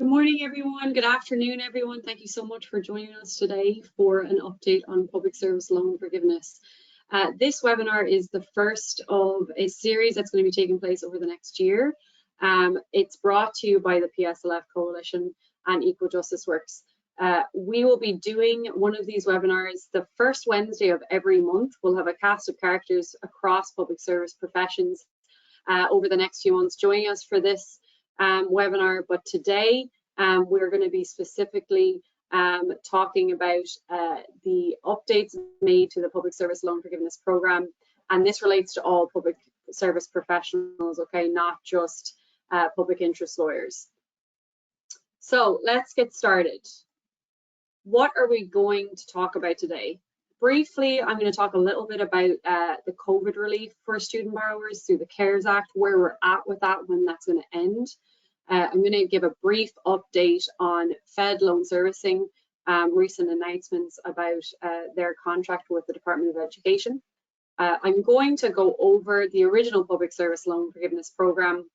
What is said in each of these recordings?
Good morning, everyone. Good afternoon, everyone. Thank you so much for joining us today for an update on public service loan forgiveness. This webinar is the first of a series that's going to be taking place over the next year. It's brought to you by the PSLF Coalition and Equal Justice Works. We will be doing one of these webinars the first Wednesday of every month. We'll have a cast of characters across public service professions over the next few months joining us for this webinar, but today we're going to be specifically talking about the updates made to the Public Service Loan Forgiveness Programme, and this relates to all public service professionals, okay, not just public interest lawyers. So let's get started. What are we going to talk about today? Briefly, I'm going to talk a little bit about the COVID relief for student borrowers through the CARES Act, where we're at with that, when that's going to end. I'm going to give a brief update on FedLoan Servicing, recent announcements about their contract with the Department of Education. I'm going to go over the original Public Service Loan Forgiveness Programme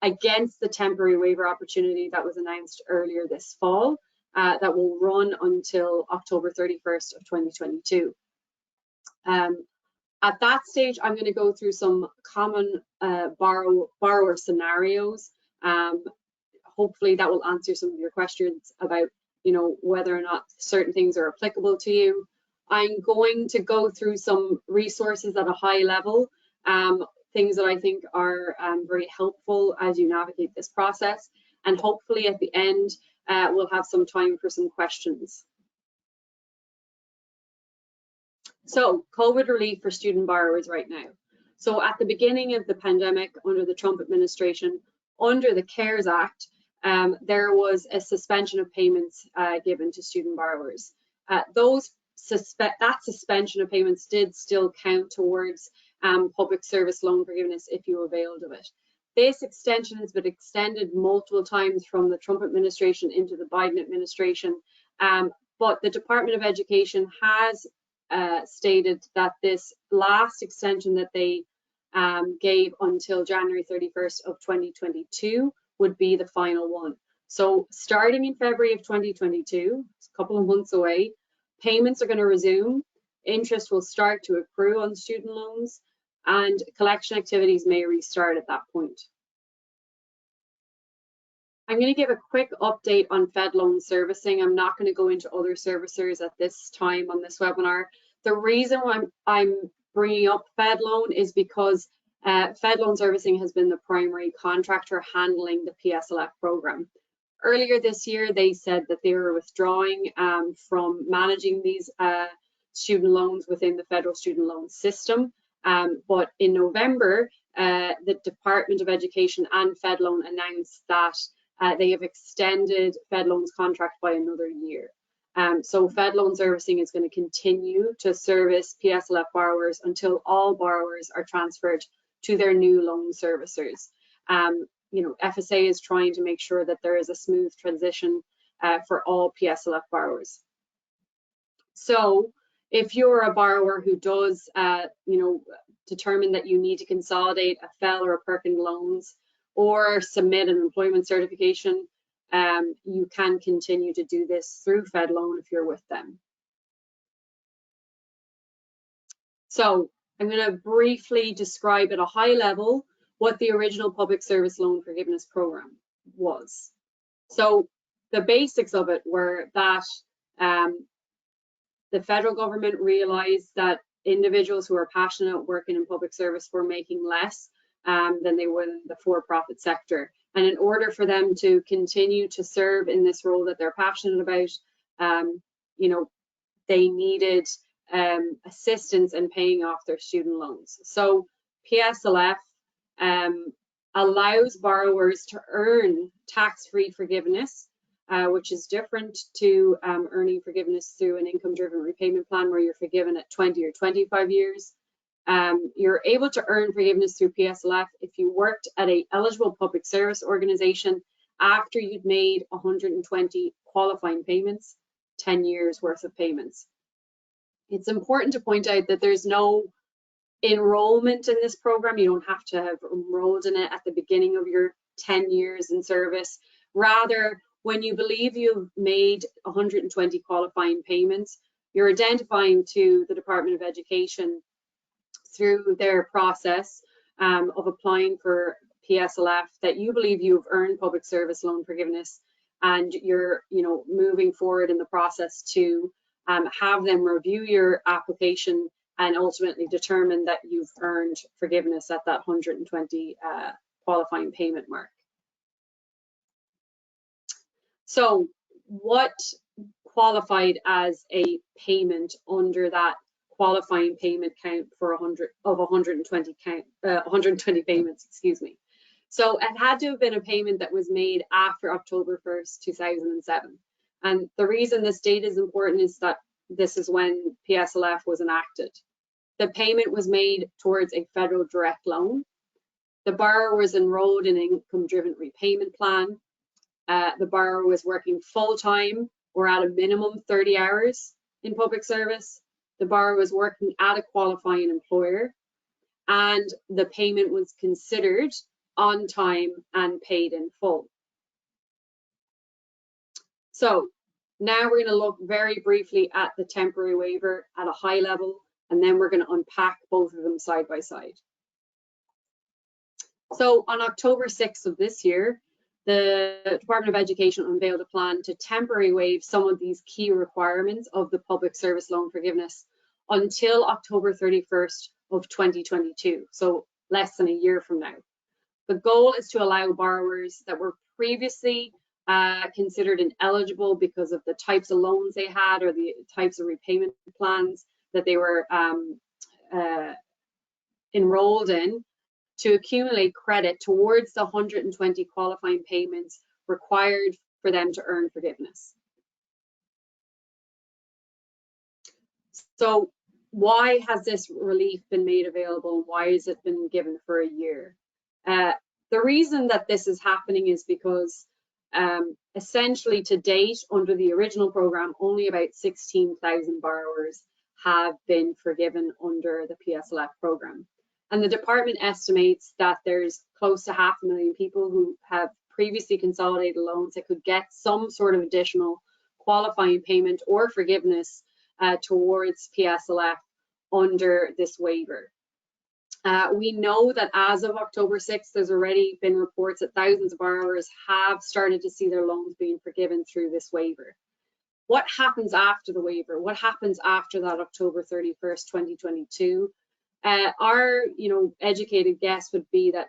against the temporary waiver opportunity that was announced earlier this fall. That will run until October 31st of 2022. At that stage, I'm going to go through some common borrower scenarios. Hopefully that will answer some of your questions about, whether or not certain things are applicable to you. I'm going to go through some resources at a high level, things that I think are very helpful as you navigate this process. And hopefully at the end, we'll have some time for some questions. So, COVID relief for student borrowers right now. So at the beginning of the pandemic, under the Trump administration, under the CARES Act, there was a suspension of payments given to student borrowers. That suspension of payments did still count towards public service loan forgiveness if you availed of it. This extension has been extended multiple times from the Trump administration into the Biden administration, but the Department of Education has stated that this last extension that they gave until January 31st of 2022 would be the final one. So starting in February of 2022, it's a couple of months away, payments are going to resume, interest will start to accrue on student loans, and collection activities may restart at that point. I'm going to give a quick update on FedLoan Servicing. I'm not going to go into other servicers at this time on this webinar. The reason why I'm bringing up FedLoan is because FedLoan Servicing has been the primary contractor handling the PSLF program. Earlier this year, they said that they were withdrawing from managing these student loans within the federal student loan system. But in November, the Department of Education and FedLoan announced that they have extended FedLoan's contract by another year. So FedLoan Servicing is going to continue to service PSLF borrowers until all borrowers are transferred to their new loan servicers. FSA is trying to make sure that there is a smooth transition for all PSLF borrowers. So if you're a borrower who does, determine that you need to consolidate a FEL or a Perkin loans or submit an employment certification, you can continue to do this through FedLoan if you're with them. So I'm going to briefly describe at a high level what the original Public Service Loan Forgiveness Program was. So the basics of it were that the federal government realized that individuals who are passionate working in public service were making less than they would in the for-profit sector. And in order for them to continue to serve in this role that they're passionate about, they needed assistance in paying off their student loans. So PSLF allows borrowers to earn tax-free forgiveness, which is different to earning forgiveness through an income-driven repayment plan where you're forgiven at 20 or 25 years. You're able to earn forgiveness through PSLF if you worked at an eligible public service organization after you'd made 120 qualifying payments, 10 years worth of payments. It's important to point out that there's no enrollment in this program. You don't have to have enrolled in it at the beginning of your 10 years in service. Rather, When you believe you've made 120 qualifying payments, you're identifying to the Department of Education through their process of applying for PSLF that you believe you've earned public service loan forgiveness, and you're moving forward in the process to have them review your application and ultimately determine that you've earned forgiveness at that 120 qualifying payment mark. So what qualified as a payment under that qualifying payment count for 120 payments, excuse me. So it had to have been a payment that was made after October 1st, 2007. And the reason this date is important is that this is when PSLF was enacted. The payment was made towards a federal direct loan. The borrower was enrolled in an income-driven repayment plan. The borrower was working full-time or at a minimum 30 hours in public service. The borrower was working at a qualifying employer, and the payment was considered on time and paid in full. So now we're going to look very briefly at the temporary waiver at a high level, and then we're going to unpack both of them side by side. So on October 6th of this year, the Department of Education unveiled a plan to temporarily waive some of these key requirements of the public service loan forgiveness until October 31st of 2022, so less than a year from now. The goal is to allow borrowers that were previously considered ineligible because of the types of loans they had or the types of repayment plans that they were enrolled in to accumulate credit towards the 120 qualifying payments required for them to earn forgiveness. So why has this relief been made available? Why has it been given for a year? The reason that this is happening is because essentially to date, under the original program, only about 16,000 borrowers have been forgiven under the PSLF program. And the department estimates that there's close to 500,000 people who have previously consolidated loans that could get some sort of additional qualifying payment or forgiveness towards PSLF under this waiver. We know that as of October 6th, there's already been reports that thousands of borrowers have started to see their loans being forgiven through this waiver. What happens after the waiver? What happens after that October 31st, 2022? Our educated guess would be that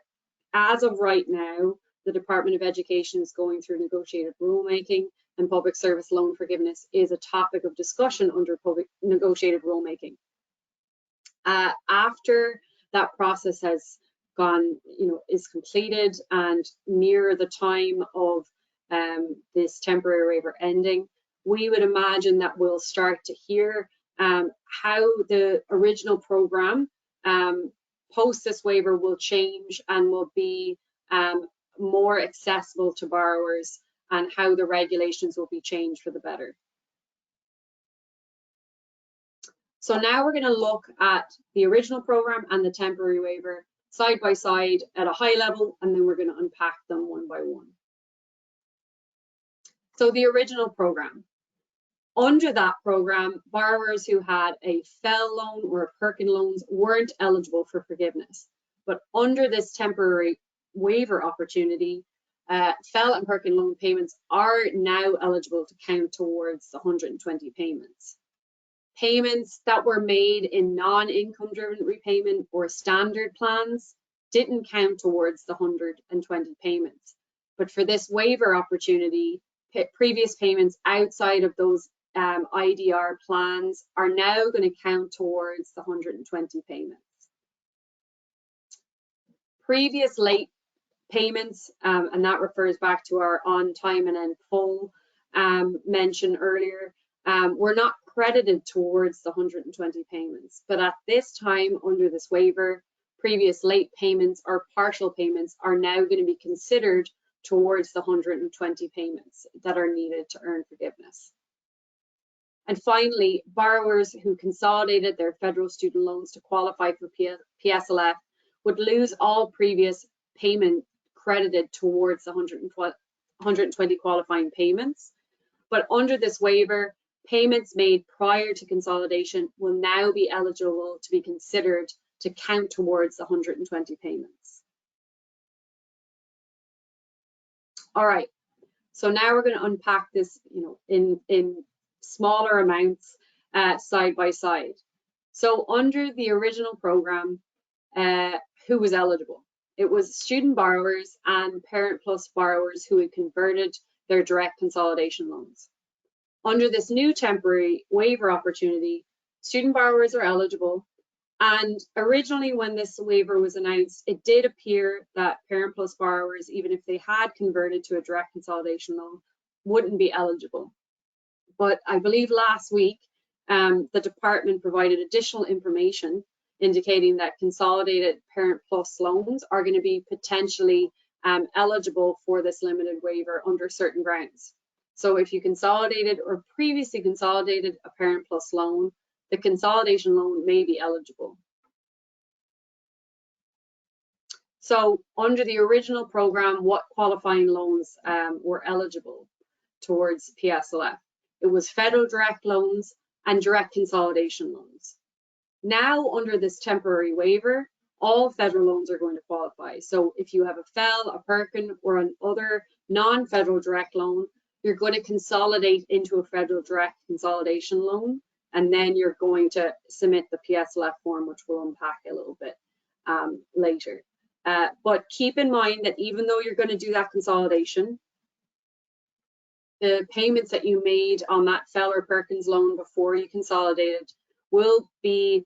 as of right now, the Department of Education is going through negotiated rulemaking, and public service loan forgiveness is a topic of discussion under public negotiated rulemaking. After that process has gone, is completed and near the time of this temporary waiver ending, we would imagine that we'll start to hear how the original program post this waiver will change and will be more accessible to borrowers, and how the regulations will be changed for the better. So now we're going to look at the original program and the temporary waiver side by side at a high level, and then we're going to unpack them one by one. So the original program. Under that program, borrowers who had a FEL loan or a Perkin loans weren't eligible for forgiveness. But under this temporary waiver opportunity, FEL and Perkin loan payments are now eligible to count towards the 120 payments. Payments that were made in non-income driven repayment or standard plans didn't count towards the 120 payments. But for this waiver opportunity, previous payments outside of those IDR plans are now going to count towards the 120 payments. Previous late payments, and that refers back to our on time and in full mention earlier, were not credited towards the 120 payments. But at this time, under this waiver, previous late payments or partial payments are now going to be considered towards the 120 payments that are needed to earn forgiveness. And finally, borrowers who consolidated their federal student loans to qualify for PSLF would lose all previous payment credited towards the 120 qualifying payments. But under this waiver, payments made prior to consolidation will now be eligible to be considered to count towards the 120 payments. All right, so now we're going to unpack this, in smaller amounts side by side. So under the original program, who was eligible? It was student borrowers and Parent Plus borrowers who had converted their direct consolidation loans. Under this new temporary waiver opportunity, student borrowers are eligible. And originally when this waiver was announced, it did appear that Parent Plus borrowers, even if they had converted to a direct consolidation loan, wouldn't be eligible. But I believe last week, the department provided additional information indicating that consolidated Parent Plus loans are going to be potentially eligible for this limited waiver under certain grounds. So if you consolidated or previously consolidated a Parent Plus loan, the consolidation loan may be eligible. So under the original program, what qualifying loans were eligible towards PSLF? It was federal direct loans and direct consolidation loans. Now under this temporary waiver, all federal loans are going to qualify. So if you have a FEL, a Perkin, or an other non-federal direct loan, you're going to consolidate into a federal direct consolidation loan, and then you're going to submit the PSLF form, which we'll unpack a little bit later. But keep in mind that even though you're going to do that consolidation, the payments that you made on that FEL or Perkins loan before you consolidated will be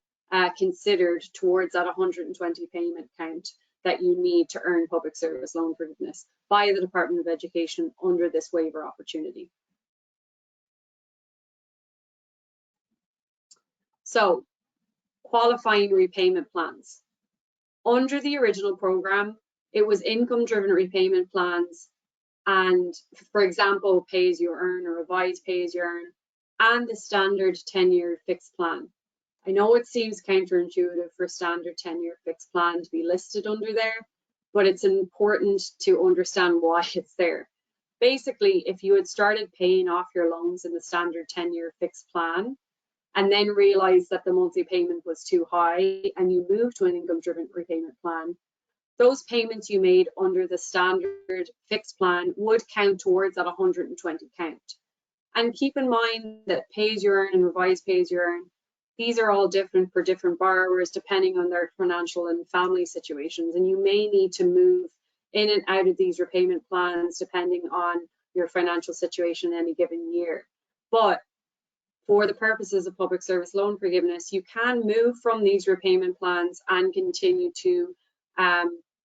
considered towards that 120 payment count that you need to earn public service loan forgiveness by the Department of Education under this waiver opportunity. So, qualifying repayment plans. Under the original program, it was income-driven repayment plans and, for example, pay-as-you-earn or revised pay-as-you-earn, and the standard 10-year fixed plan. I know it seems counterintuitive for standard 10-year fixed plan to be listed under there, but it's important to understand why it's there. Basically, if you had started paying off your loans in the standard 10-year fixed plan, and then realized that the monthly payment was too high and you moved to an income-driven repayment plan, those payments you made under the standard fixed plan would count towards that 120 count. And keep in mind that pay-as-you-earn and revised pay-as-you-earn, these are all different for different borrowers depending on their financial and family situations, and you may need to move in and out of these repayment plans depending on your financial situation in any given year. But for the purposes of public service loan forgiveness, you can move from these repayment plans and continue to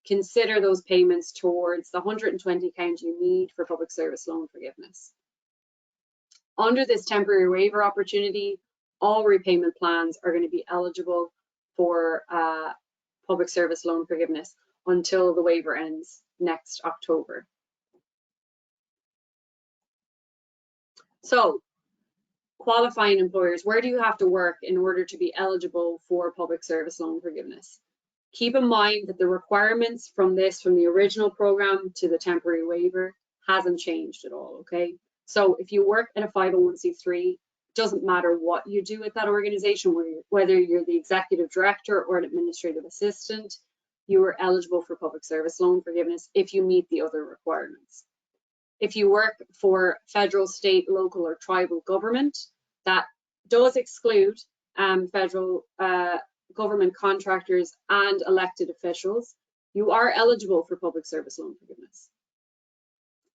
consider those payments towards the 120 count you need for public service loan forgiveness. Under this temporary waiver opportunity, all repayment plans are going to be eligible for public service loan forgiveness until the waiver ends next October. So, qualifying employers, where do you have to work in order to be eligible for public service loan forgiveness? Keep in mind that the requirements from the original program to the temporary waiver hasn't changed at all, okay? So if you work in a 501c3, it doesn't matter what you do at that organization, whether you're the executive director or an administrative assistant, you are eligible for public service loan forgiveness if you meet the other requirements. If you work for federal, state, local, or tribal government, that does exclude federal government contractors and elected officials, you are eligible for public service loan forgiveness.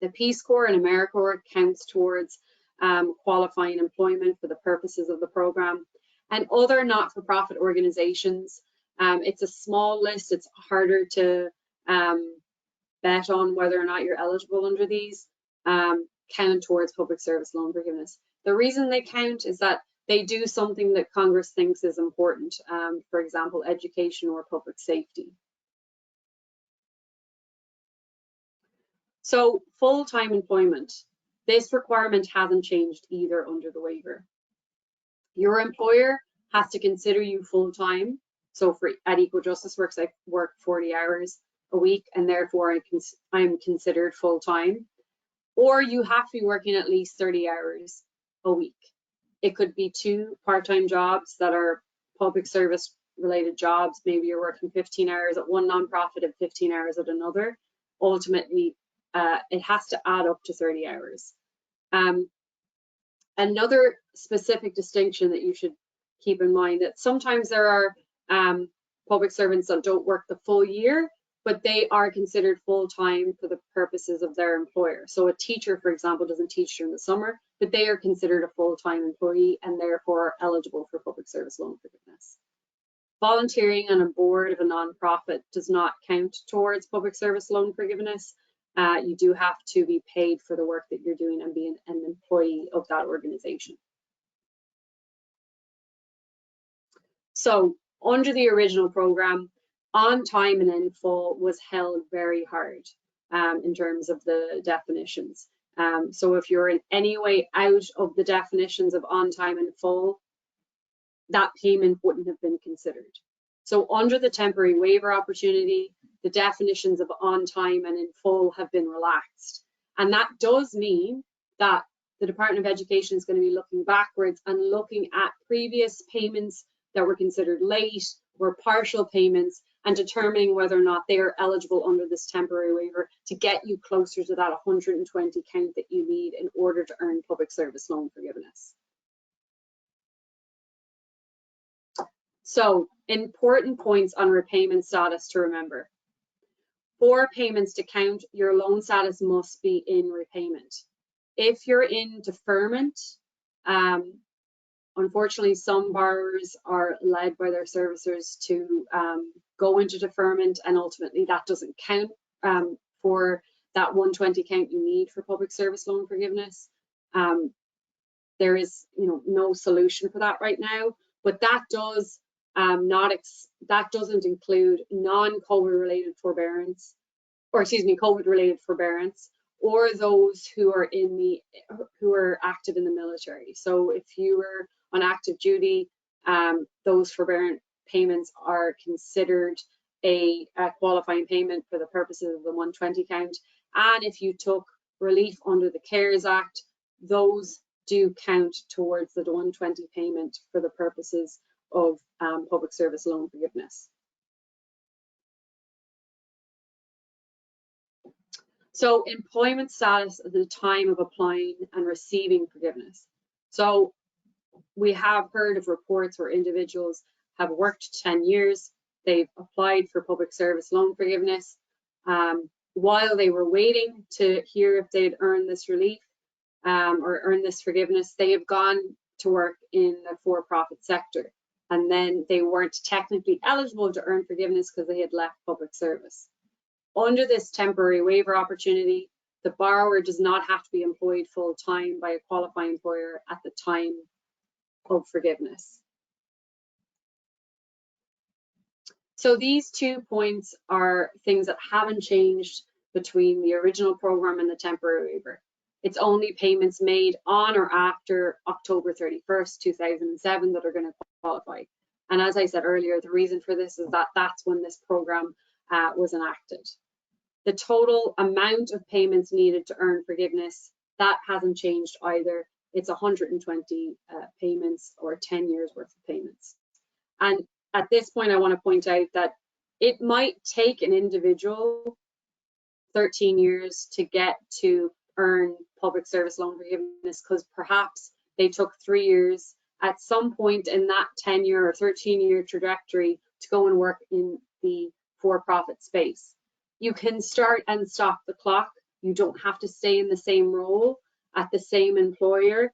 The Peace Corps and AmeriCorps counts towards qualifying employment for the purposes of the program, and other not-for-profit organizations. It's a small list. It's harder to bet on whether or not you're eligible under these. Count towards public service loan forgiveness. The reason they count is that they do something that Congress thinks is important, for example, education or public safety. So full-time employment, this requirement hasn't changed either under the waiver. Your employer has to consider you full-time. So at Equal Justice Works, I work 40 hours a week, and therefore I'm considered full-time. or you have to be working at least 30 hours a week. It could be 2 part-time jobs that are public service related jobs. Maybe you're working 15 hours at one nonprofit and 15 hours at another. Ultimately, it has to add up to 30 hours. Another specific distinction that you should keep in mind, that sometimes there are public servants that don't work the full year, but they are considered full-time for the purposes of their employer. So a teacher, for example, doesn't teach during the summer, but they are considered a full-time employee and therefore eligible for public service loan forgiveness. Volunteering on a board of a nonprofit does not count towards public service loan forgiveness. You do have to be paid for the work that you're doing and be an employee of that organization. So under the original program, on time and in full was held very hard in terms of the definitions. So if you're in any way out of the definitions of on time and full, that payment wouldn't have been considered. So under the temporary waiver opportunity, the definitions of on time and in full have been relaxed. And that does mean that the Department of Education is going to be looking backwards and looking at previous payments that were considered late or partial payments and determining whether or not they are eligible under this temporary waiver to get you closer to that 120 count that you need in order to earn public service loan forgiveness. So, important points on repayment status to remember. For payments to count, your loan status must be in repayment. If you're in deferment, unfortunately, some borrowers are led by their servicers to go into deferment, and ultimately that doesn't count for that 120 count you need for public service loan forgiveness. There is, no solution for that right now, but that does that doesn't include non-COVID related forbearance, or COVID related forbearance, or those who are active in the military. So if you were on active duty, those forbearance payments are considered a qualifying payment for the purposes of the 120 count. And if you took relief under the CARES Act, those do count towards the 120 payment for the purposes of public service loan forgiveness. So employment status at the time of applying and receiving forgiveness. So we have heard of reports where individuals have worked 10 years, they've applied for public service loan forgiveness. While they were waiting to hear if they'd earn this relief or earn this forgiveness, they have gone to work in the for-profit sector. And then they weren't technically eligible to earn forgiveness because they had left public service. Under this temporary waiver opportunity, the borrower does not have to be employed full-time by a qualifying employer at the time of forgiveness. So these 2 points are things that haven't changed between the original program and the temporary waiver. It's only payments made on or after October 31st, 2007 that are going to qualify. And as I said earlier, the reason for this is that that's when this program was enacted. The total amount of payments needed to earn forgiveness, that hasn't changed either. It's 120 payments or 10 years worth of payments. And at this point, I want to point out that it might take an individual 13 years to get to earn public service loan forgiveness, because perhaps they took 3 years at some point in that 10-year or 13-year trajectory to go and work in the for-profit space. You can start and stop the clock. You don't have to stay in the same role at the same employer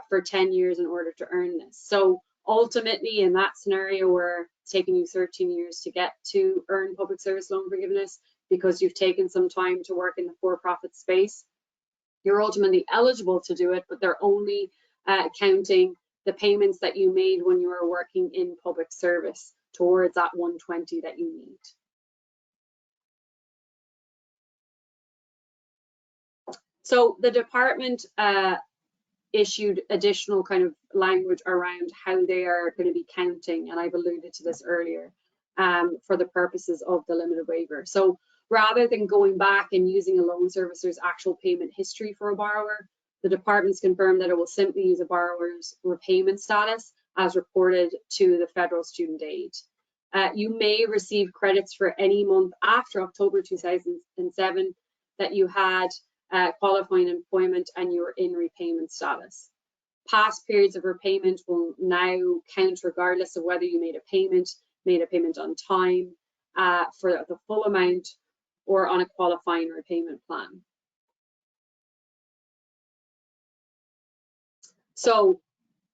for 10 years in order to earn this. So ultimately, in that scenario where it's taking you 13 years to get to earn public service loan forgiveness because you've taken some time to work in the for-profit space, you're ultimately eligible to do it, but they're only counting the payments that you made when you were working in public service towards that 120 that you need. So the department issued additional kind of language around how they are going to be counting, and I've alluded to this earlier, for the purposes of the limited waiver. So Rather than going back and using a loan servicer's actual payment history for a borrower, the department's confirmed that it will simply use a borrower's repayment status as reported to the federal student aid. You may receive credits for any month after October 2007 that you had qualifying employment and you were in repayment status. Past periods of repayment will now count regardless of whether you made a payment on time for the full amount or on a qualifying repayment plan. So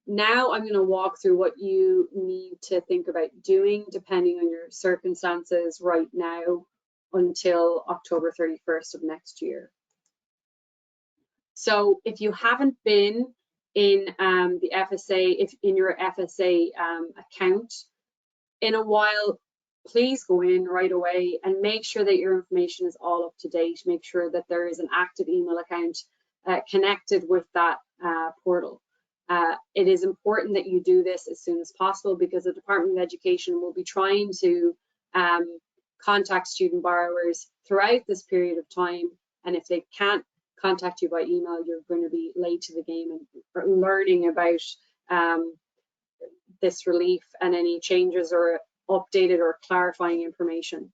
now I'm going to walk through what you need to think about doing depending on your circumstances right now until October 31st of next year. So if you haven't been in the FSA, if in your FSA account in a while, please go in right away and make sure that your information is all up to date. Make sure that there is an active email account connected with that portal. It is important that you do this as soon as possible because the Department of Education will be trying to contact student borrowers throughout this period of time, and if they can't contact you by email, you're going to be late to the game and learning about this relief and any changes or updated or clarifying information.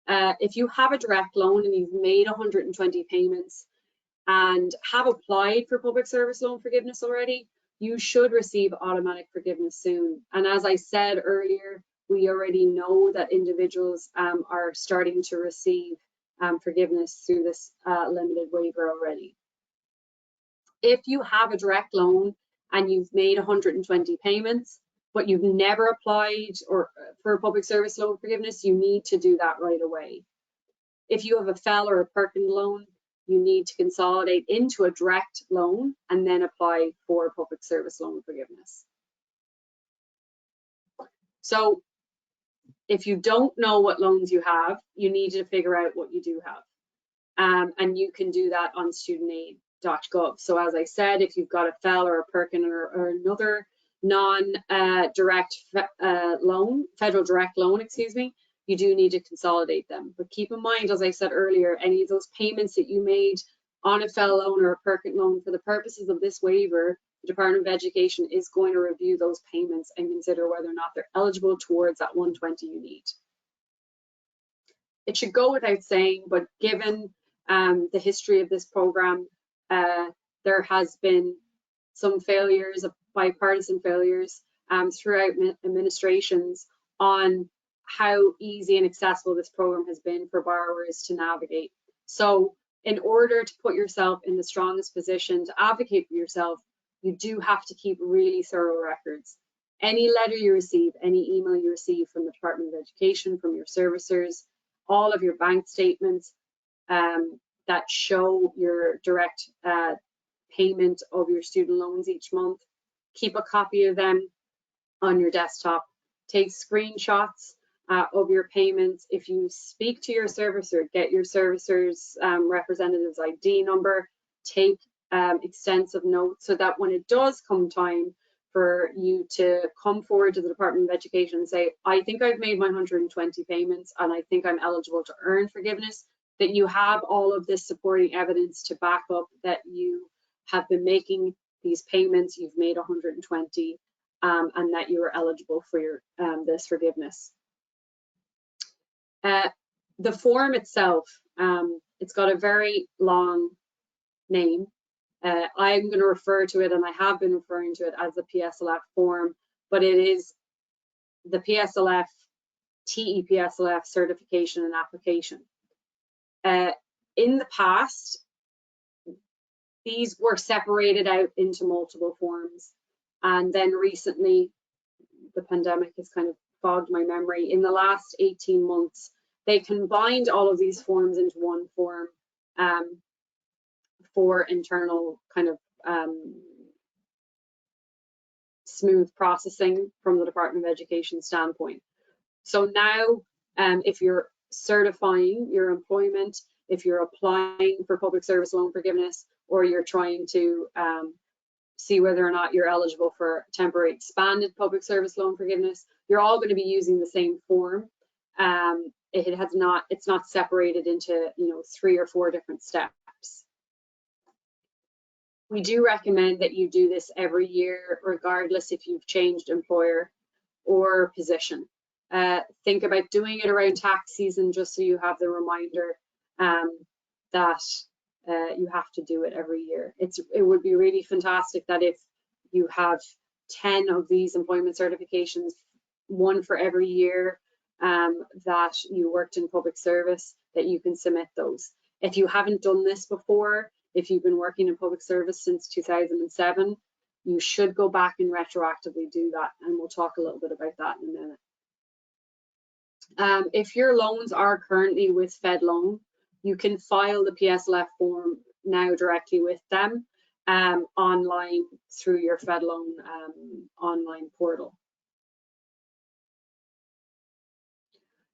If you have a direct loan and you've made 120 payments and have applied for public service loan forgiveness already, you should receive automatic forgiveness soon. And as I said earlier, we already know that individuals are starting to receive forgiveness through this limited waiver already. If you have a direct loan and you've made 120 payments, but you've never applied for public service loan forgiveness, you need to do that right away. If you have a FEL or a Perkin loan, you need to consolidate into a direct loan and then apply for public service loan forgiveness. So if you don't know what loans you have, you need to figure out what you do have. And you can do that on studentaid.gov. So as I said, if you've got a FEL or a Perkin or another non-direct loan, federal direct loan, excuse me, you do need to consolidate them. But keep in mind, as I said earlier, any of those payments that you made on a FEL loan or a Perkin loan, for the purposes of this waiver, the Department of Education is going to review those payments and consider whether or not they're eligible towards that 120 you need. It should go without saying, but given the history of this program, there has been some failures, bipartisan failures throughout administrations on how easy and accessible this program has been for borrowers to navigate. So in order to put yourself in the strongest position to advocate for yourself, you do have to keep really thorough records. Any letter you receive, any email you receive from the Department of Education, from your servicers, all of your bank statements that show your direct payment of your student loans each month, keep a copy of them on your desktop. Take screenshots of your payments. If you speak to your servicer, get your servicer's representative's ID number, take extensive notes so that when it does come time for you to come forward to the Department of Education and say, I think I've made my 120 payments and I think I'm eligible to earn forgiveness, that you have all of this supporting evidence to back up that you have been making these payments, you've made 120, and that you are eligible for your this forgiveness. The form itself, it's got a very long name. I'm going to refer to it, and I have been referring to it as the PSLF form, but it is the PSLF, TEPSLF certification and application. In the past, these were separated out into multiple forms, and then recently, the pandemic has kind of fogged my memory. In the last 18 months, they combined all of these forms into one form for internal kind of smooth processing from the Department of Education standpoint. So now, if you're certifying your employment, if you're applying for public service loan forgiveness, or you're trying to see whether or not you're eligible for temporary expanded public service loan forgiveness, you're all going to be using the same form. it's not separated into 3 or 4 different steps. We do recommend that you do this every year, regardless if you've changed employer or position. Think about doing it around tax season, just so you have the reminder that you have to do it every year. It would be really fantastic that if you have 10 of these employment certifications, one for every year that you worked in public service, that you can submit those. If you haven't done this before, if you've been working in public service since 2007, you should go back and retroactively do that, and we'll talk a little bit about that in a minute. If your loans are currently with FedLoan, you can file the PSLF form now directly with them online through your FedLoan online portal.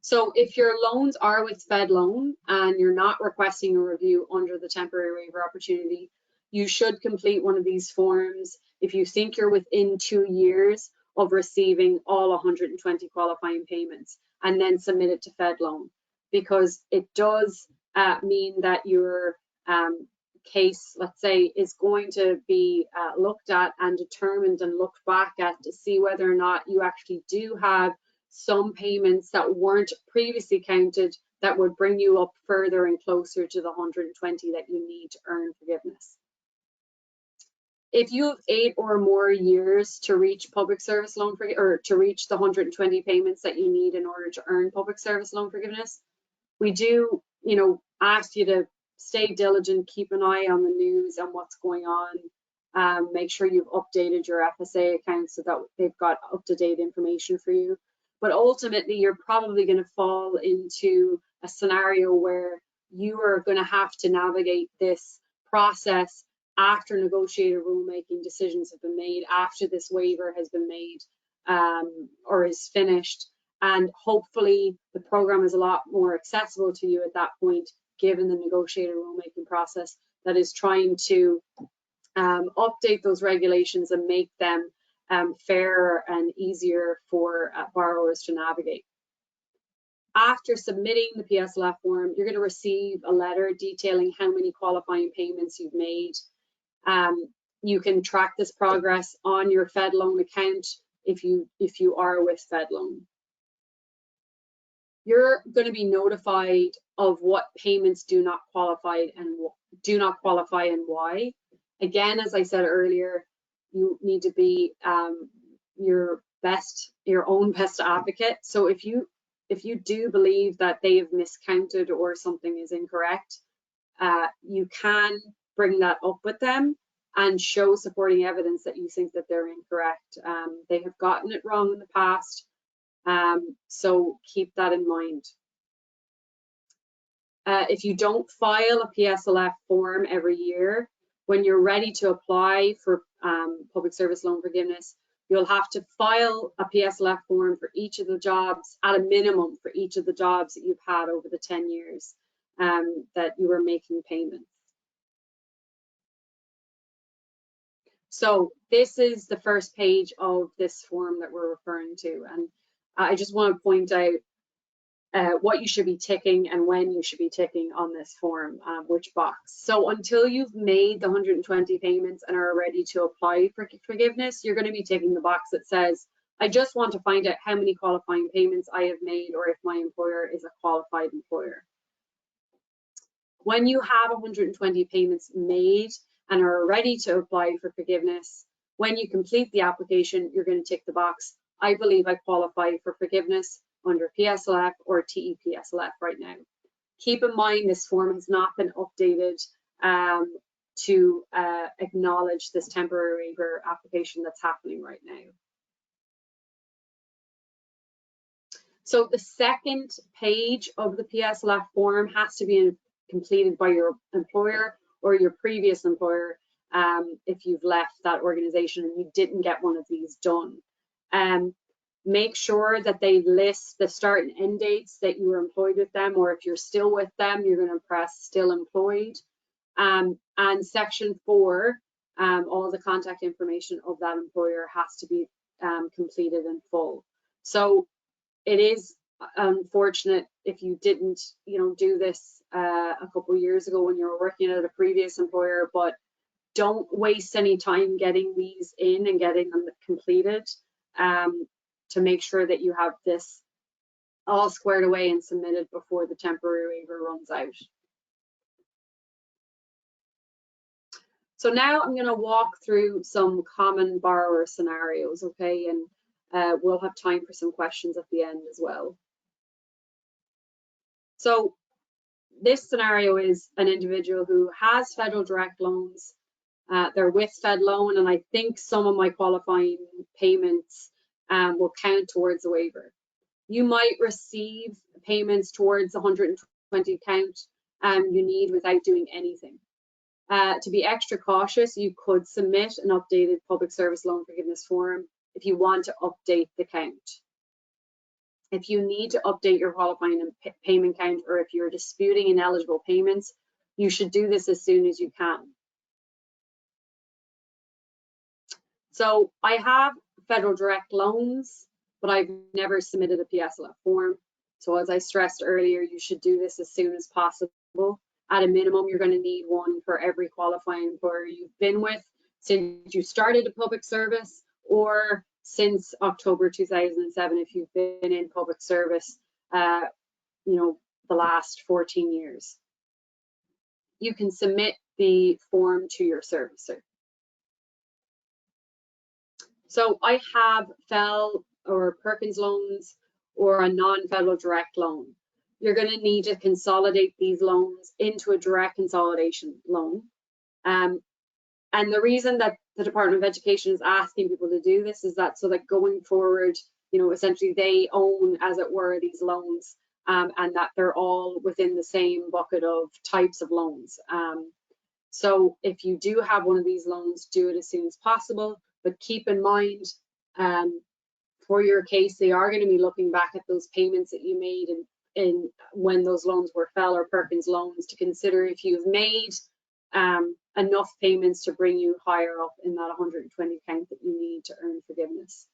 So if your loans are with FedLoan and you're not requesting a review under the temporary waiver opportunity, you should complete one of these forms if you think you're within 2 years of receiving all 120 qualifying payments, and then submit it to FedLoan, because it does mean that your case, let's say, is going to be looked at and determined and looked back at to see whether or not you actually do have some payments that weren't previously counted that would bring you up further and closer to the 120 that you need to earn forgiveness. If you have 8 or more years to reach public service loan or to reach the 120 payments that you need in order to earn public service loan forgiveness, we do, ask you to stay diligent, keep an eye on the news and what's going on. Make sure you've updated your FSA account so that they've got up-to-date information for you. But ultimately, you're probably going to fall into a scenario where you are going to have to navigate this process after negotiated rulemaking decisions have been made, after this waiver has been made or is finished. And hopefully the program is a lot more accessible to you at that point, given the negotiated rulemaking process that is trying to update those regulations and make them fairer and easier for borrowers to navigate. After submitting the PSLF form, you're going to receive a letter detailing how many qualifying payments you've made. You can track this progress on your FedLoan account if you are with FedLoan. You're going to be notified of what payments do not qualify and why. Again, as I said earlier, you need to be your own best advocate. So if you do believe that they have miscounted or something is incorrect, you can bring that up with them and show supporting evidence that you think that they're incorrect. They have gotten it wrong in the past, so keep that in mind. If you don't file a PSLF form every year, when you're ready to apply for public service loan forgiveness, you'll have to file a PSLF form for each of the jobs, at a minimum for each of the jobs that you've had over the 10 years that you were making payments. So this is the first page of this form that we're referring to, and I just want to point out what you should be ticking and when you should be ticking on this form, which box. So until you've made the 120 payments and are ready to apply for forgiveness, you're going to be ticking the box that says, I just want to find out how many qualifying payments I have made, or if my employer is a qualified employer. When you have 120 payments made and are ready to apply for forgiveness, when you complete the application, you're going to tick the box, I believe I qualify for forgiveness under PSLF or TEPSLF right now. Keep in mind this form has not been updated to acknowledge this temporary waiver application that's happening right now. So the second page of the PSLF form has to be completed by your employer or your previous employer if you've left that organization and you didn't get one of these done. Make sure that they list the start and end dates that you were employed with them, or if you're still with them, you're going to press still employed. And section 4, all the contact information of that employer has to be completed in full. So it is unfortunate if you didn't, do this a couple of years ago when you were working at a previous employer, but don't waste any time getting these in and getting them completed to make sure that you have this all squared away and submitted before the temporary waiver runs out. So now I'm going to walk through some common borrower scenarios, okay? And we'll have time for some questions at the end as well. So this scenario is an individual who has federal direct loans. They're with FedLoan, and I think some of my qualifying payments will count towards the waiver. You might receive payments towards the 120 count you need without doing anything. To be extra cautious, you could submit an updated public service loan forgiveness form if you want to update the count. If you need to update your qualifying payment count, or if you're disputing ineligible payments, you should do this as soon as you can. So I have federal direct loans, but I've never submitted a PSLF form. So as I stressed earlier, you should do this as soon as possible. At a minimum, you're going to need one for every qualifying employer you've been with since you started a public service, or since October 2007 if you've been in public service, the last 14 years. You can submit the form to your servicer. So I have FEL or Perkins loans or a non-federal direct loan. You're going to need to consolidate these loans into a direct consolidation loan. And the reason that the Department of Education is asking people to do this is that so that going forward, essentially they own, as it were, these loans, and that they're all within the same bucket of types of loans. So if you do have one of these loans, do it as soon as possible, but keep in mind, for your case, they are going to be looking back at those payments that you made in when those loans were FEL or Perkins loans to consider if you've made enough payments to bring you higher up in that 120 count that you need to earn forgiveness.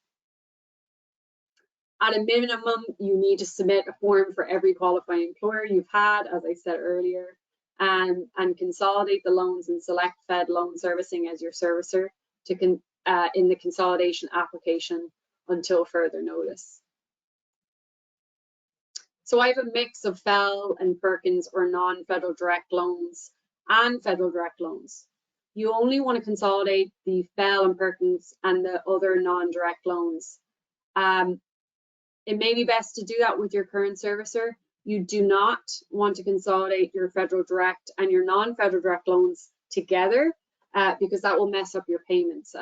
At a minimum, you need to submit a form for every qualifying employer you've had, as I said earlier, and consolidate the loans and select FedLoan Servicing as your servicer in the consolidation application until further notice. So I have a mix of FEL and Perkins or non-federal direct loans and federal direct loans. You only want to consolidate the FEL and Perkins and the other non-direct loans. It may be best to do that with your current servicer. You do not want to consolidate your federal direct and your non-federal direct loans together because that will mess up your payments.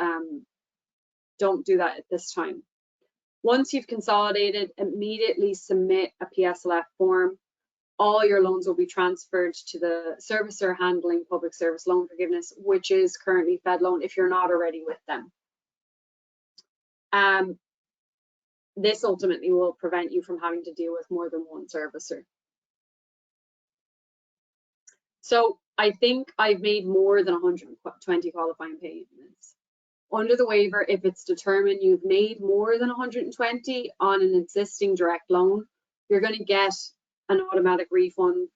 Don't do that at this time. Once you've consolidated, immediately submit a PSLF form. All your loans will be transferred to the servicer handling public service loan forgiveness, which is currently FedLoan if you're not already with them. This ultimately will prevent you from having to deal with more than one servicer. So I think I've made more than 120 qualifying payments. Under the waiver, if it's determined you've made more than 120 on an existing direct loan, you're going to get an automatic refund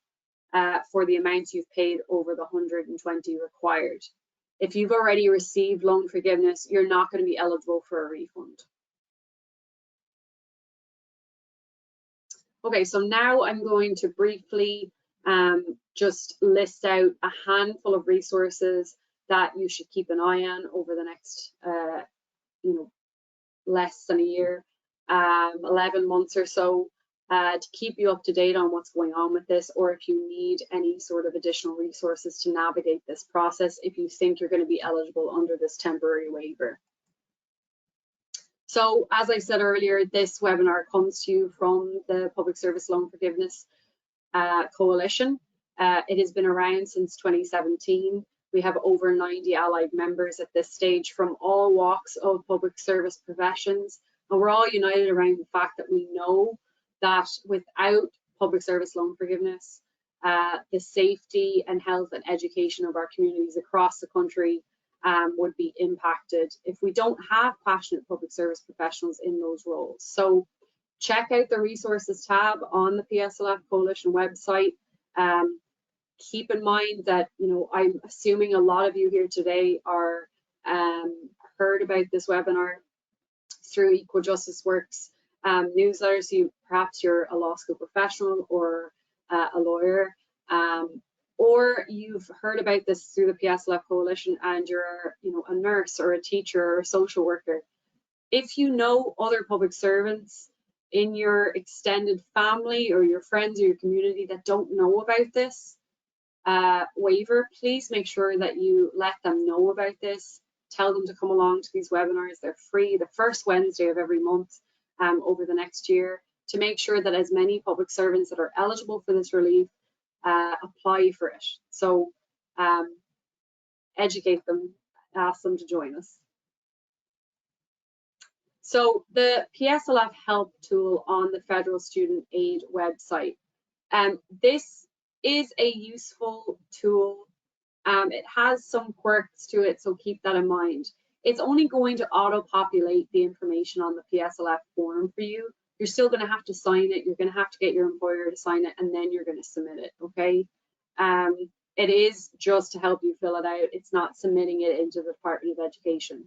for the amounts you've paid over the 120 required. If you've already received loan forgiveness, you're not going to be eligible for a refund. Okay, so now I'm going to briefly just list out a handful of resources that you should keep an eye on over the next, less than a year, 11 months or so, to keep you up to date on what's going on with this, or if you need any sort of additional resources to navigate this process if you think you're going to be eligible under this temporary waiver. So as I said earlier, this webinar comes to you from the Public Service Loan Forgiveness Coalition. It has been around since 2017. We have over 90 allied members at this stage from all walks of public service professions, and we're all united around the fact that we know that without public service loan forgiveness, the safety and health and education of our communities across the country would be impacted if we don't have passionate public service professionals in those roles. So Check out the resources tab on the PSLF Coalition website. Keep in mind that, I'm assuming a lot of you here today are heard about this webinar through Equal Justice Works newsletters. Perhaps you're a law school professional or a lawyer, or you've heard about this through the PSLF Coalition and you're a nurse or a teacher or a social worker. If you know other public servants in your extended family or your friends or your community that don't know about this waiver, please make sure that you let them know about this. Tell them to come along to these webinars. They're free the first Wednesday of every month over the next year, to make sure that as many public servants that are eligible for this relief apply for it. So educate them, ask them to join us. So the PSLF help tool on the Federal Student Aid website. This is a useful tool. It has some quirks to it, so keep that in mind. It's only going to auto-populate the information on the PSLF form for you. You're still going to have to sign it. You're going to have to get your employer to sign it, and then you're going to submit it, okay? It is just to help you fill it out. It's not submitting it into the Department of Education.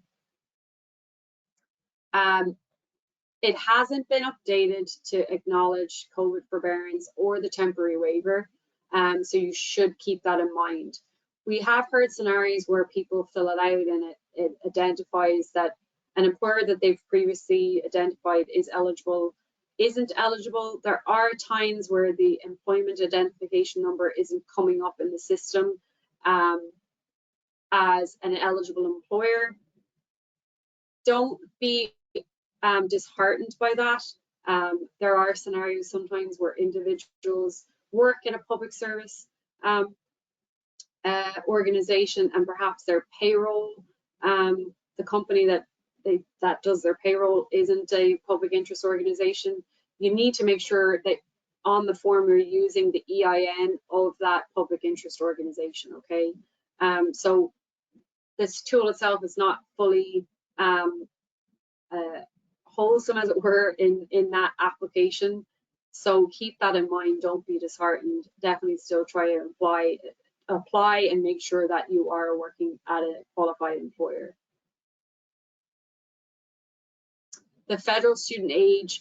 It hasn't been updated to acknowledge COVID forbearance or the temporary waiver, so you should keep that in mind. We have heard scenarios where people fill it out and it identifies that an employer that they've previously identified is eligible, isn't eligible. There are times where the employment identification number isn't coming up in the system as an eligible employer. Don't be disheartened by that. There are scenarios sometimes where individuals work in a public service organization, and perhaps their payroll, the company that does their payroll isn't a public interest organization. You need to make sure that on the form you're using the EIN of that public interest organization, okay? So this tool itself is not fully wholesome, as it were, in that application. So keep that in mind. Don't be disheartened. Definitely still try to apply and make sure that you are working at a qualified employer. The Federal Student Aid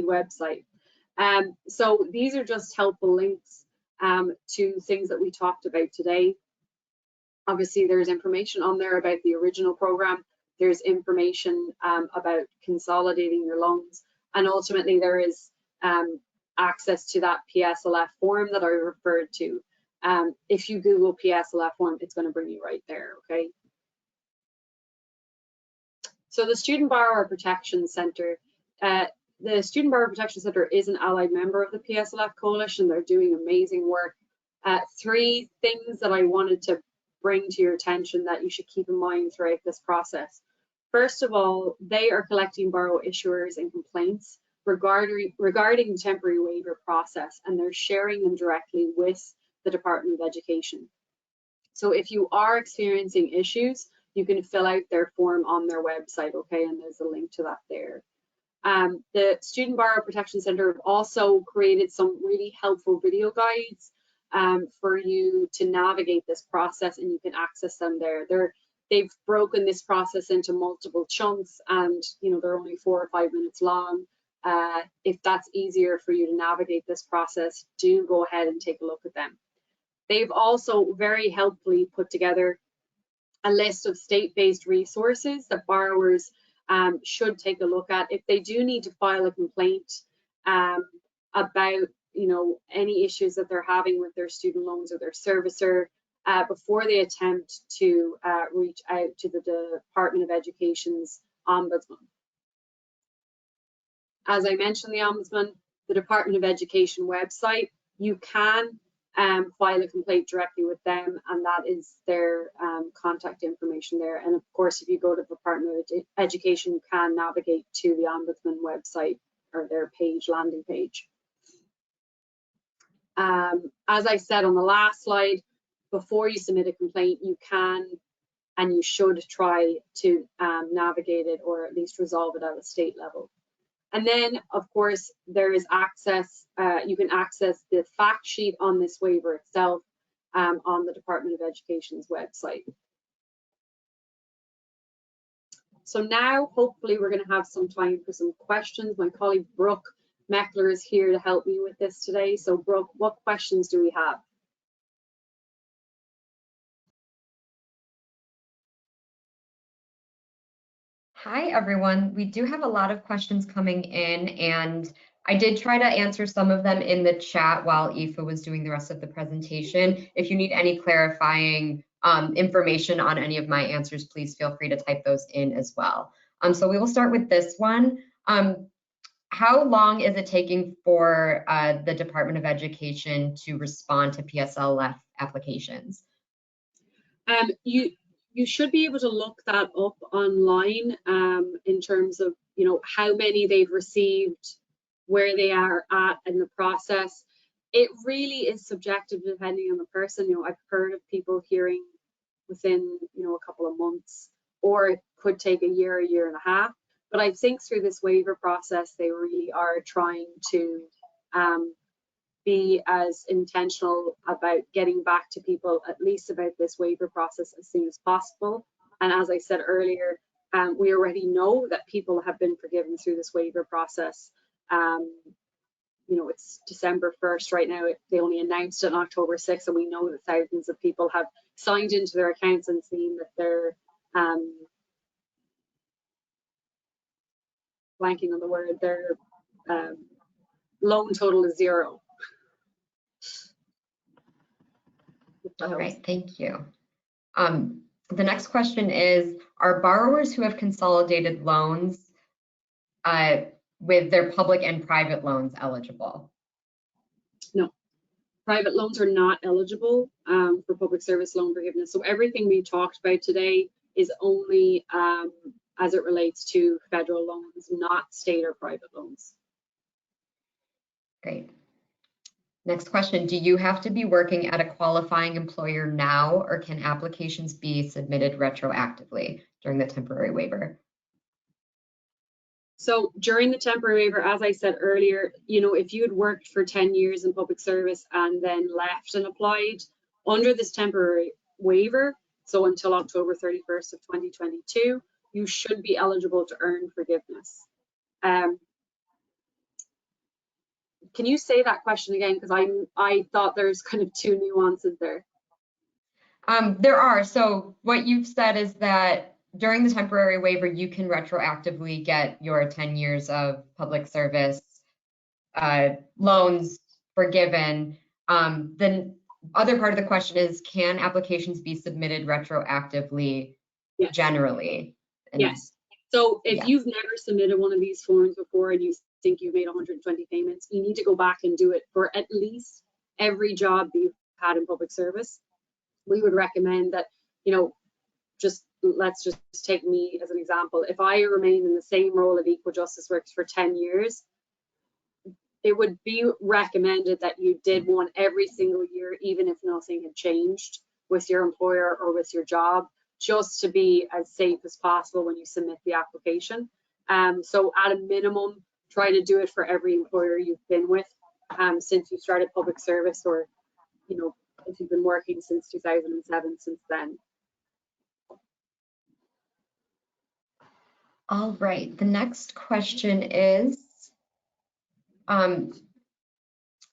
website. So these are just helpful links to things that we talked about today. Obviously, there's information on there about the original program. There's information about consolidating your loans, and ultimately there is access to that PSLF form that I referred to. If you Google PSLF form, it's going to bring you right there, okay? So the Student Borrower Protection Center. The Student Borrower Protection Center is an allied member of the PSLF Coalition. They're doing amazing work. 3 things that I wanted to bring to your attention that you should keep in mind throughout this process. First of all, they are collecting borrow issuers and complaints regarding the temporary waiver process, and they're sharing them directly with the Department of Education. So if you are experiencing issues, you can fill out their form on their website, okay, and there's a link to that there. The Student Borrower Protection Center have also created some really helpful video guides for you to navigate this process, and you can access them there. They've broken this process into multiple chunks, and they're only 4 or 5 minutes long. If that's easier for you to navigate this process, do go ahead and take a look at them. They've also very helpfully put together a list of state-based resources that borrowers should take a look at if they do need to file a complaint about any issues that they're having with their student loans or their servicer before they attempt to reach out to the Department of Education's Ombudsman. As I mentioned, the Ombudsman, the Department of Education website, you can file a complaint directly with them, and that is their contact information there. And of course, if you go to the Department of Education, you can navigate to the Ombudsman website or their page, landing page. As I said on the last slide, before you submit a complaint, you can and you should try to navigate it or at least resolve it at a state level. And then, of course, there is access, you can access the fact sheet on this waiver itself on the Department of Education's website. So now, hopefully, we're going to have some time for some questions. My colleague Brooke Meckler is here to help me with this today. So Brooke, what questions do we have? Hi, everyone. We do have a lot of questions coming in, and I did try to answer some of them in the chat while Aoife was doing the rest of the presentation. If you need any clarifying information on any of my answers, please feel free to type those in as well. So we will start with this one. How long is it taking for the Department of Education to respond to PSLF applications? You should be able to look that up online in terms of, you know, how many they've received, where they are at in the process. It really is subjective depending on the person. You know, I've heard of people hearing within, you know, a couple of months, or it could take a year and a half. But I think through this waiver process, they really are trying to be as intentional about getting back to people, at least about this waiver process, as soon as possible. And as I said earlier, we already know that people have been forgiven through this waiver process. You know, it's December 1st right now. They only announced it on October 6th, and we know that thousands of people have signed into their accounts and seen that their blanking on the word, their loan total is zero. All right, thank you. The next question is, are borrowers who have consolidated loans with their public and private loans eligible? No, private loans are not eligible for public service loan forgiveness. So everything we talked about today is only as it relates to federal loans, not state or private loans. Great. Next question, do you have to be working at a qualifying employer now, or can applications be submitted retroactively during the temporary waiver? So during the temporary waiver, as I said earlier, you know, if you had worked for 10 years in public service and then left and applied under this temporary waiver, so until October 31st of 2022, you should be eligible to earn forgiveness. Can you say that question again? Because I thought there's kind of two nuances there. There are. So what you've said is that during the temporary waiver, you can retroactively get your 10 years of public service loans forgiven. The other part of the question is, can applications be submitted retroactively? Yes. Generally? Yes. So if you've never submitted one of these forms before and you think you've made 120 payments, you need to go back and do it for at least every job that you've had in public service. We would recommend that, you know, let's just take me as an example. If I remain in the same role at Equal Justice Works for 10 years, it would be recommended that you did one every single year, even if nothing had changed with your employer or with your job, just to be as safe as possible when you submit the application. So at a minimum, try to do it for every employer you've been with since you started public service, or, you know, if you've been working since 2007, since then. All right, the next question is,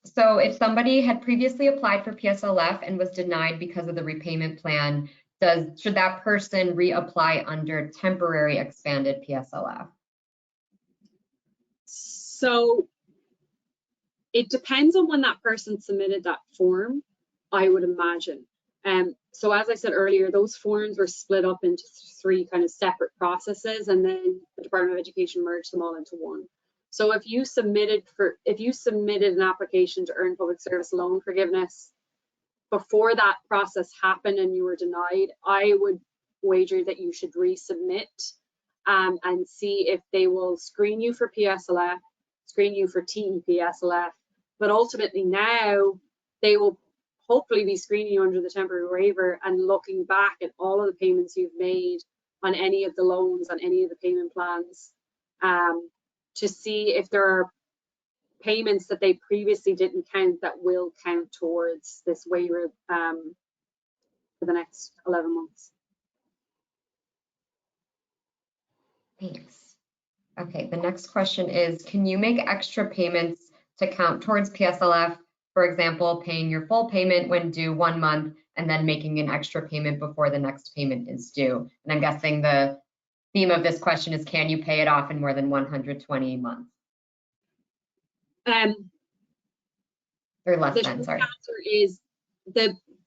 so if somebody had previously applied for PSLF and was denied because of the repayment plan, should that person reapply under temporary expanded PSLF? So it depends on when that person submitted that form, I would imagine. So as I said earlier, those forms were split up into three kind of separate processes, and then the Department of Education merged them all into one. So if you submitted an application to earn public service loan forgiveness before that process happened and you were denied, I would wager that you should resubmit and see if they will screen you for PSLF, screen you for TEPSLF, but ultimately now they will hopefully be screening you under the temporary waiver and looking back at all of the payments you've made on any of the loans, on any of the payment plans, to see if there are payments that they previously didn't count that will count towards this waiver for the next 11 months. Thanks. Okay, the next question is, can you make extra payments to count towards PSLF? For example, paying your full payment when due 1 month and then making an extra payment before the next payment is due. And I'm guessing the theme of this question is, can you pay it off in more than 120 months? Or less than, sorry. The answer is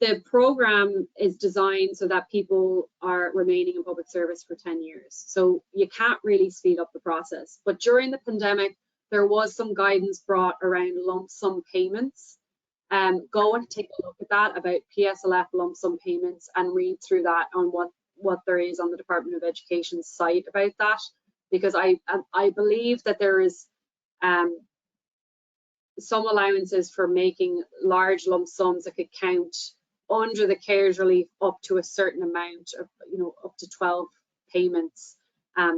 the program is designed so that people are remaining in public service for 10 years. So you can't really speed up the process. But during the pandemic, there was some guidance brought around lump sum payments. Go and take a look at that about PSLF lump sum payments and read through that on what there is on the Department of Education's site about that, because I believe that there is some allowances for making large lump sums that could count under the CARES relief up to a certain amount of, up to 12 payments,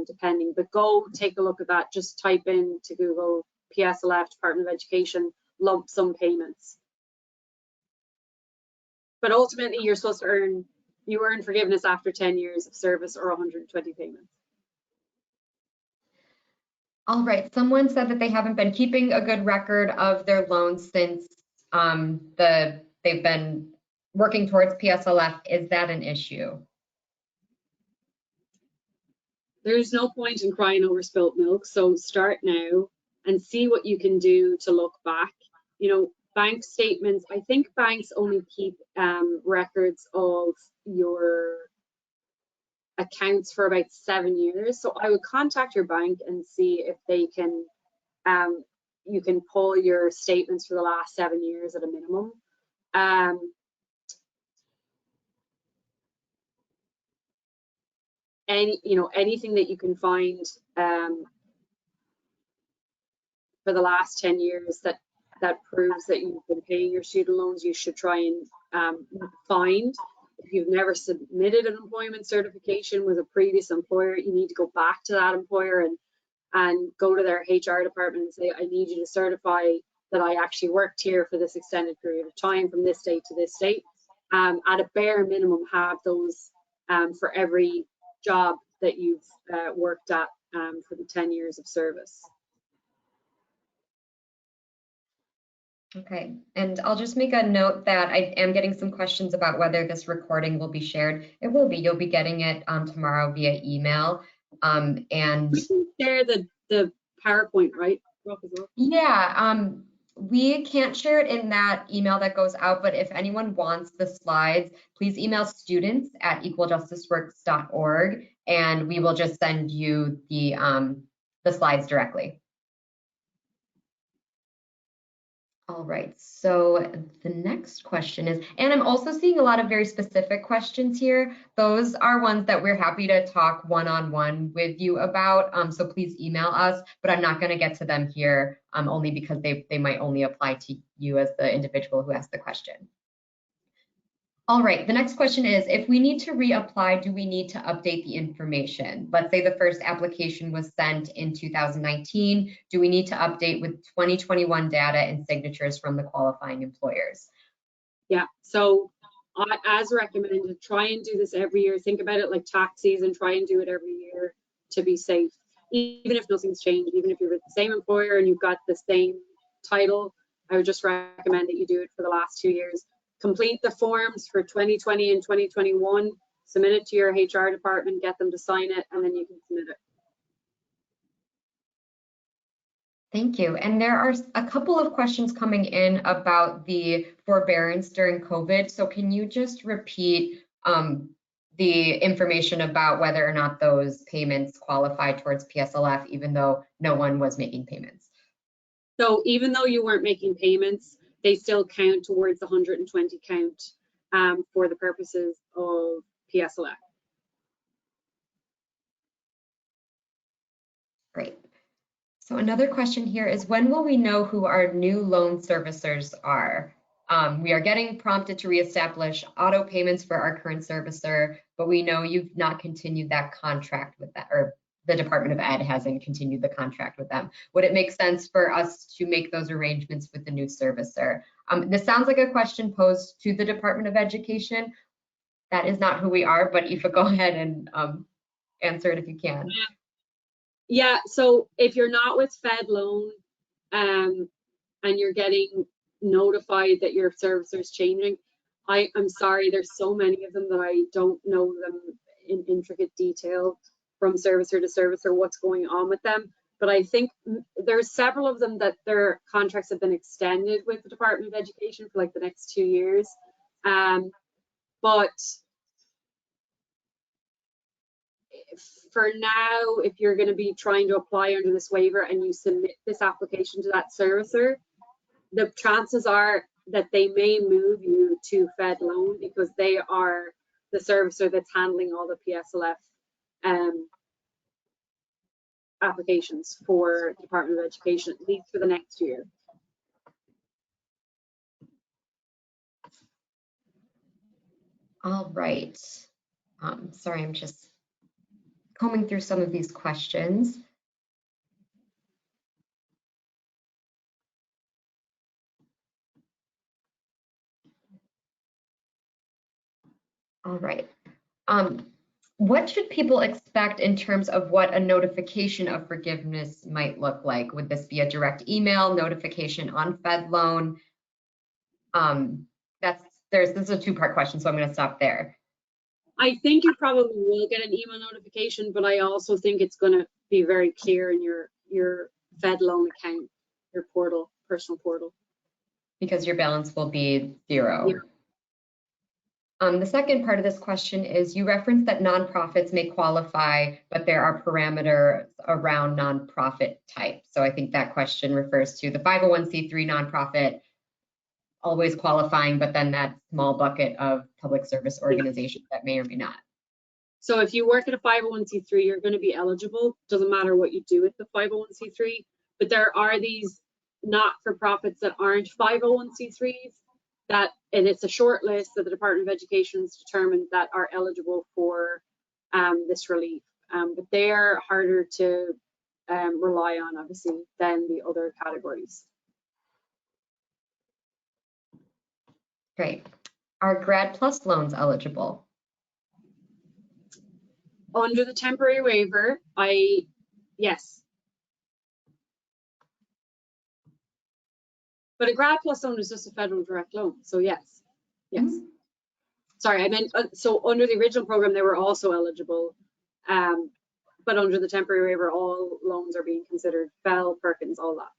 depending. But go take a look at that. Just type in to Google PSLF, Department of Education, lump sum payments. But ultimately, you're supposed to earn forgiveness after 10 years of service or 120 payments. All right, someone said that they haven't been keeping a good record of their loans since they've been working towards PSLF. Is that an issue? There's no point in crying over spilt milk, so start now and see what you can do to look back. Bank statements, I think banks only keep records of your accounts for about 7 years. So I would contact your bank and see if they can, you can pull your statements for the last 7 years at a minimum. Anything that you can find for the last 10 years that proves that you've been paying your student loans, you should try and find. If you've never submitted an employment certification with a previous employer, you need to go back to that employer and go to their HR department and say, I need you to certify that I actually worked here for this extended period of time from this date to this date. At a bare minimum, have those for every job that you've worked at for the 10 years of service. Okay, and I'll just make a note that I am getting some questions about whether this recording will be shared. It will be. You'll be getting it tomorrow via email. And we can share the PowerPoint, right? Yeah, we can't share it in that email that goes out, but if anyone wants the slides, please email students@equaljusticeworks.org, and we will just send you the slides directly. All right, so the next question is, and I'm also seeing a lot of very specific questions here. Those are ones that we're happy to talk one-on-one with you about, so please email us, but I'm not gonna get to them here only because they might only apply to you as the individual who asked the question. All right, the next question is, if we need to reapply, do we need to update the information? Let's say the first application was sent in 2019. Do we need to update with 2021 data and signatures from the qualifying employers? Yeah, so as recommended, try and do this every year. Think about it like tax season, try and do it every year to be safe. Even if nothing's changed, even if you're with the same employer and you've got the same title, I would just recommend that you do it for the last 2 years. Complete the forms for 2020 and 2021, submit it to your HR department, get them to sign it, and then you can submit it. Thank you. And there are a couple of questions coming in about the forbearance during COVID. So can you just repeat the information about whether or not those payments qualify towards PSLF, even though no one was making payments? So even though you weren't making payments, they still count towards the 120 count for the purposes of PSLF. Great. So another question here is, when will we know who our new loan servicers are? We are getting prompted to reestablish auto payments for our current servicer, but we know you've not continued that contract with that, or the Department of Ed hasn't continued the contract with them. Would it make sense for us to make those arrangements with the new servicer? This sounds like a question posed to the Department of Education. That is not who we are, but Aoife, go ahead and answer it if you can. Yeah, so if you're not with FedLoan and you're getting notified that your servicer is changing, I'm sorry, there's so many of them that I don't know them in intricate detail from servicer to servicer what's going on with them. But I think there's several of them that their contracts have been extended with the Department of Education for like the next 2 years. But for now, if you're going to be trying to apply under this waiver and you submit this application to that servicer, the chances are that they may move you to FedLoan because they are the servicer that's handling all the PSLF applications for Department of Education, at least for the next year. All right. Sorry, I'm just combing through some of these questions. All right. What should people expect in terms of what a notification of forgiveness might look like? Would this be a direct email notification on FedLoan? This is a two-part question, so I'm going to stop there. I think you probably will get an email notification, but I also think it's going to be very clear in your FedLoan account, your portal, personal portal. Because your balance will be zero. Yeah. The second part of this question is you referenced that nonprofits may qualify, but there are parameters around nonprofit type. So I think that question refers to the 501c3 nonprofit always qualifying, but then that small bucket of public service organizations that may or may not. So if you work at a 501c3, you're going to be eligible. Doesn't matter what you do with the 501c3, but there are these not-for-profits that aren't 501c3s that, and it's a short list that the Department of Education has determined that are eligible for this relief. But they are harder to rely on, obviously, than the other categories. Great. Are Grad Plus loans eligible? Under the temporary waiver, yes. But a Grad Plus loan is just a federal direct loan, so yes. Mm-hmm. Sorry, I meant, so under the original program, they were also eligible. But under the temporary waiver, all loans are being considered, Bell, Perkins, all that.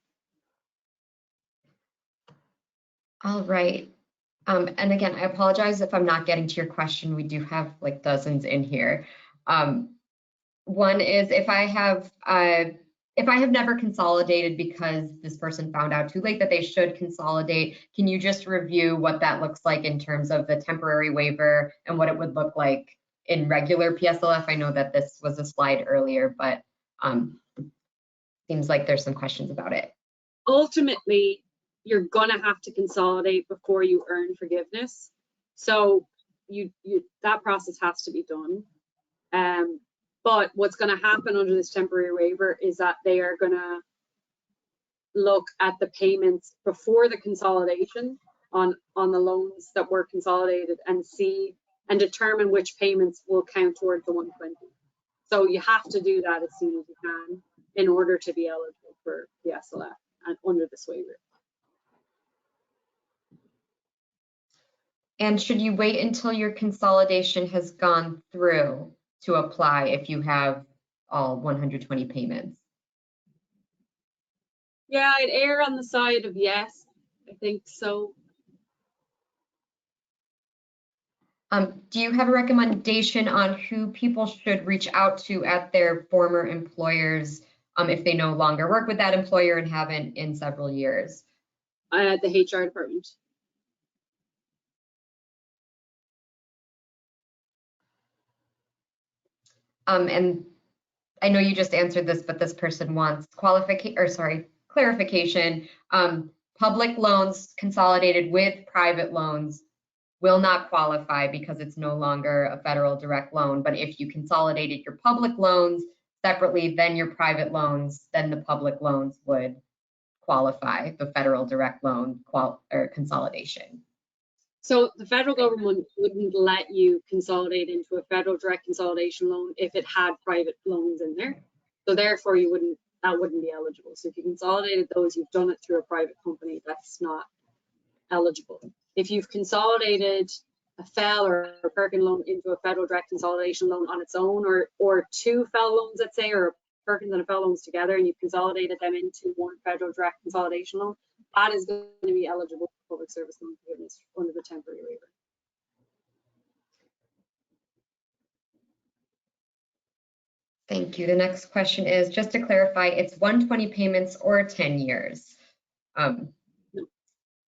All right. And again, I apologize if I'm not getting to your question. We do have like dozens in here. One is if I have never consolidated because this person found out too late that they should consolidate, can you just review what that looks like in terms of the temporary waiver and what it would look like in regular PSLF? I know that this was a slide earlier, but seems like there's some questions about it. Ultimately, you're gonna have to consolidate before you earn forgiveness. So that process has to be done. But what's going to happen under this temporary waiver is that they are going to look at the payments before the consolidation on the loans that were consolidated and see and determine which payments will count towards the 120. So you have to do that as soon as you can in order to be eligible for PSLF and under this waiver. And should you wait until your consolidation has gone through to apply if you have all 120 payments? Yeah, I'd err on the side of yes. I think so. Do you have a recommendation on who people should reach out to at their former employers if they no longer work with that employer and haven't in several years? The HR department. And I know you just answered this, but this person wants clarification. Public loans consolidated with private loans will not qualify because it's no longer a federal direct loan. But if you consolidated your public loans separately than your private loans, then the public loans would qualify, the federal direct loan or consolidation. So the federal government wouldn't let you consolidate into a federal direct consolidation loan if it had private loans in there. So therefore that wouldn't be eligible. So if you consolidated those, you've done it through a private company, that's not eligible. If you've consolidated a FEL or a Perkin loan into a federal direct consolidation loan on its own, or two FEL loans, let's say, or Perkins and a FEL loans together, and you've consolidated them into one federal direct consolidation loan, that is going to be eligible for public service loan forgiveness under the temporary waiver. Thank you. The next question is, just to clarify, it's 120 payments or 10 years? No,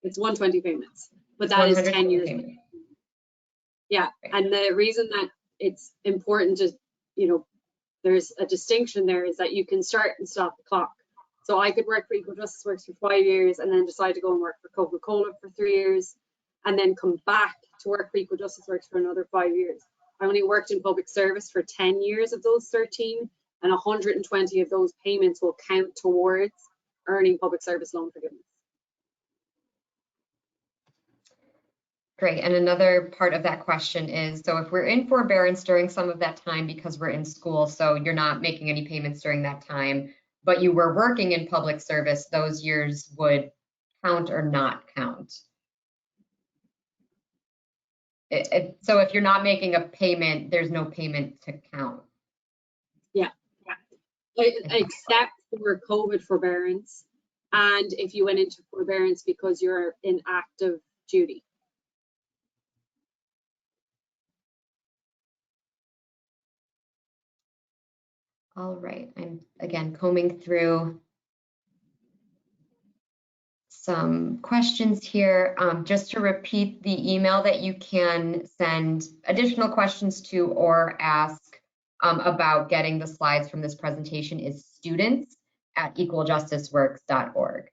it's 120 payments, but that is 10 years. Payments. Yeah, and the reason that it's important to, there's a distinction there is that you can start and stop the clock. So I could work for Equal Justice Works for 5 years and then decide to go and work for Coca-Cola for 3 years and then come back to work for Equal Justice Works for another 5 years. I only worked in public service for 10 years of those 13, and 120 of those payments will count towards earning public service loan forgiveness. Great, and another part of that question is, so if we're in forbearance during some of that time because we're in school, so you're not making any payments during that time, but you were working in public service, those years would count or not count? So if you're not making a payment, there's no payment to count? Yeah. Except for COVID forbearance, and if you went into forbearance because you're in active duty. All right, I'm again combing through some questions here. Just to repeat, the email that you can send additional questions to or ask about getting the slides from this presentation is students@equaljusticeworks.org.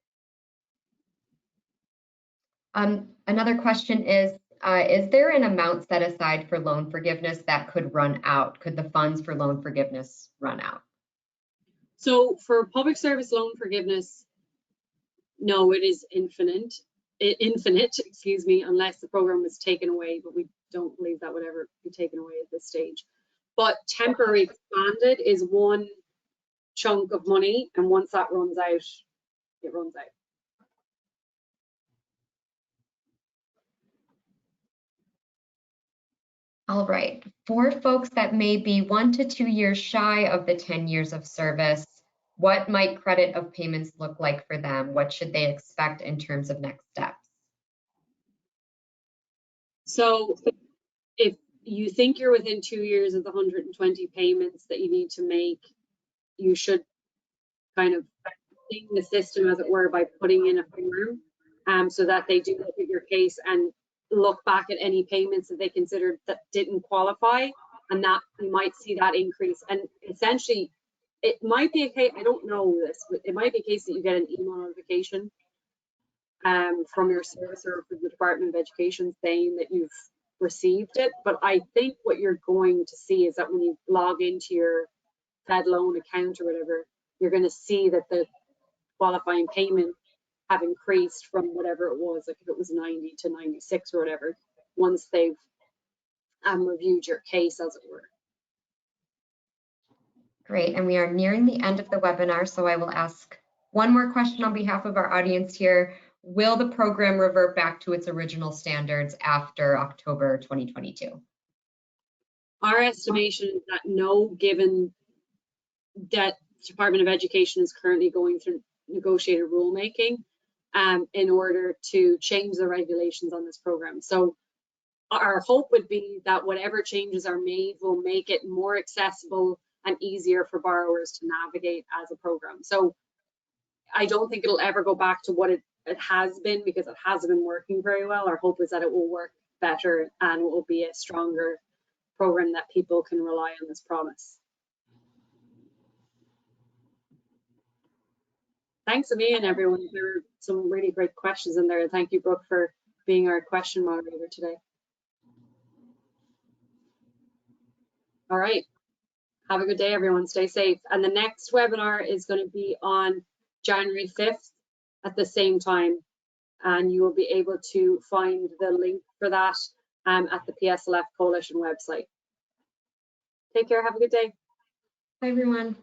Another question is there an amount set aside for loan forgiveness that could run out? Could the funds for loan forgiveness run out? So for public service loan forgiveness, no, it is infinite, excuse me, unless the program was taken away, but we don't believe that would ever be taken away at this stage. But temporary expanded is one chunk of money, and once that runs out, it runs out. All right, for folks that may be 1 to 2 years shy of the 10 years of service, what might credit of payments look like for them? What should they expect in terms of next steps? So if you think you're within 2 years of the 120 payments that you need to make, you should kind of clean the system, as it were, by putting in a form so that they do look at your case and look back at any payments that they considered that didn't qualify, and that you might see that increase. And essentially, it might be a case, I don't know this, but it might be a case that you get an email notification from your servicer or from the Department of Education saying that you've received it. But I think what you're going to see is that when you log into your FedLoan account or whatever, you're going to see that the qualifying payment have increased from whatever it was, like if it was 90 to 96 or whatever, once they've reviewed your case, as it were. Great, and we are nearing the end of the webinar, so I will ask one more question on behalf of our audience here. Will the program revert back to its original standards after October 2022? Our estimation is that no, given that Department of Education is currently going through negotiated rulemaking in order to change the regulations on this program. So our hope would be that whatever changes are made will make it more accessible and easier for borrowers to navigate as a program. So I don't think it'll ever go back to what it has been, because it hasn't been working very well. Our hope is that it will work better and it will be a stronger program that people can rely on this promise. Thanks, Amia, and everyone. There were some really great questions in there. Thank you, Brooke, for being our question moderator today. All right. Have a good day, everyone. Stay safe. And the next webinar is going to be on January 5th at the same time. And you will be able to find the link for that at the PSLF Coalition website. Take care. Have a good day. Bye, everyone.